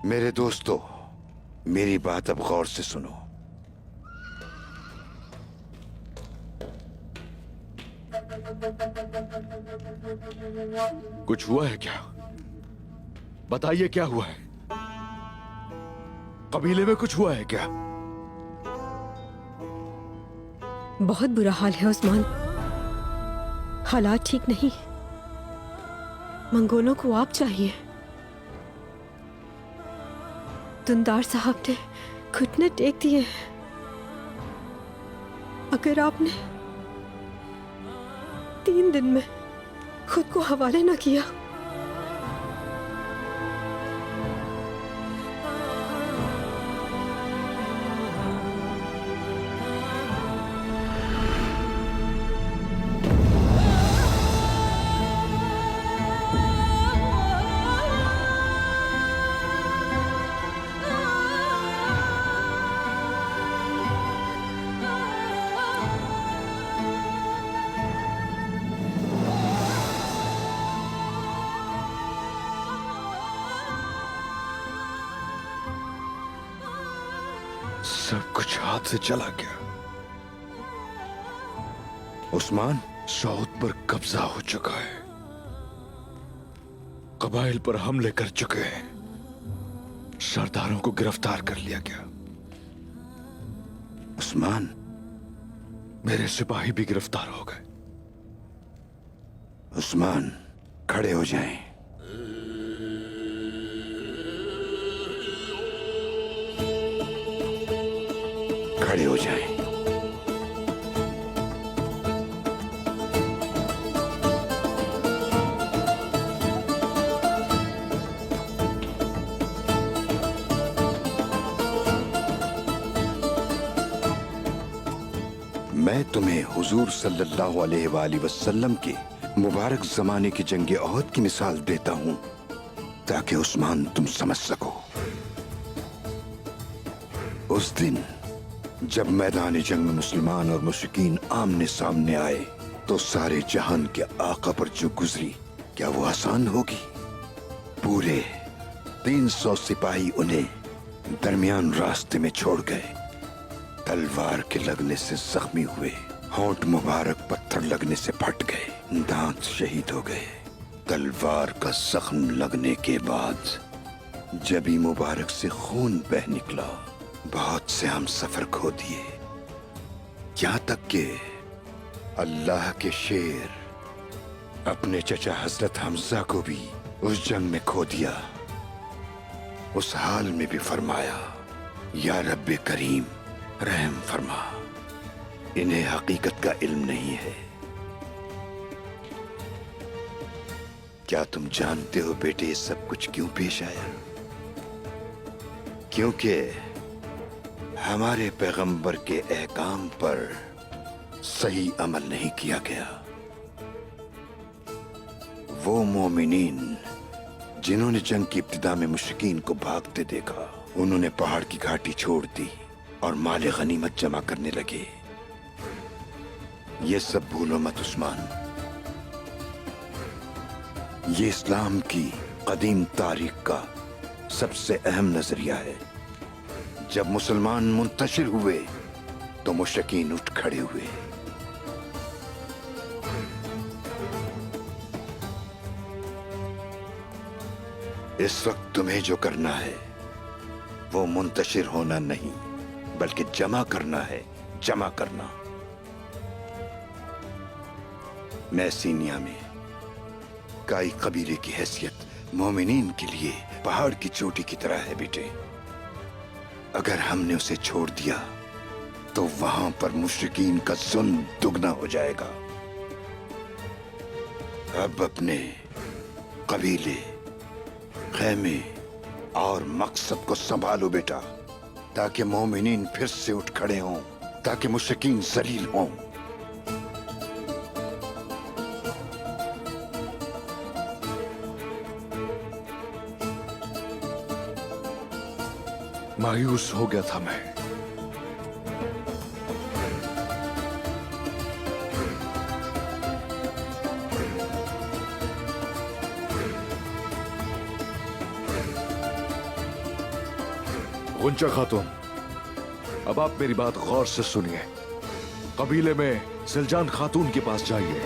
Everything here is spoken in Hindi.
मेरे दोस्तों, मेरी बात अब गौर से सुनो। कुछ हुआ है क्या? बताइए क्या हुआ है? कबीले में कुछ हुआ है क्या? बहुत बुरा हाल है उस्मान। हालात ठीक नहीं। मंगोलों को आप चाहिए। दुंदार साहब ने घुटने टेक दिए हैं। अगर आपने 3 दिन में खुद को हवाले न किया सब कुछ हाथ से चला गया। उस्मान, सऊद पर कब्जा हो चुका है। कबाइल पर हमले कर चुके हैं। सरदारों को गिरफ्तार कर लिया गया। उस्मान, मेरे सिपाही भी गिरफ्तार हो गए। उस्मान, खड़े हो जाएं। खड़े हो जाएं। मैं तुम्हें हुजूर सल्लल्लाहु अलैहि वसल्लम के मुबारक जमाने की जंग ओहद की मिसाल देता हूं, ताकि उस्मान तुम समझ सको। उस दिन जब मैदान जंग में मुसलमान और मुशरिकीन आमने सामने आए, तो सारे जहान के आका पर जो गुजरी, क्या वो आसान होगी? पूरे 300 सिपाही उन्हें दरमियान रास्ते में छोड़ गए। तलवार के लगने से जख्मी हुए, होंठ मुबारक पत्थर लगने से फट गए, दांत शहीद हो गए। तलवार का जख्म लगने के बाद जबी मुबारक से खून बह निकला। बहुत से हम सफर खो दिए, यहां तक कि अल्लाह के शेर अपने चचा हजरत हमजा को भी उस जंग में खो दिया। उस हाल में भी फरमाया, या रब्बे करीम रहम फरमा, इन्हें हकीकत का इल्म नहीं है। क्या तुम जानते हो बेटे सब कुछ क्यों पेश आया? क्योंकि हमारे पैगंबर के अहकाम पर सही अमल नहीं किया गया। वो मोमिनीन जिन्होंने जंग की इब्तिदा में मुशरिकीन को भागते देखा, उन्होंने पहाड़ की घाटी छोड़ दी और माले गनीमत जमा करने लगे। ये सब भूलो मत उस्मान। ये इस्लाम की कदीम तारीख का सबसे अहम नजरिया है। जब मुसलमान मुंतशिर हुए तो मुशरिकीन उठ खड़े हुए। इस वक्त तुम्हें जो करना है वो मुंतशिर होना नहीं, बल्कि जमा करना है, जमा करना। मैं सीनिया में काई कबीले की हैसियत मोमिनीन के लिए पहाड़ की चोटी की तरह है बेटे। अगर हमने उसे छोड़ दिया तो वहां पर मुशरिकीन का जुल्म दुगना हो जाएगा। अब अपने कबीले, खैमे और मकसद को संभालो बेटा, ताकि मोमिनीन फिर से उठ खड़े हों, ताकि मुशरिकीन जलील हों। मायूस हो गया था मैं। गुंजा खातून, अब आप मेरी बात गौर से सुनिए। कबीले में सिलजान खातून के पास जाइए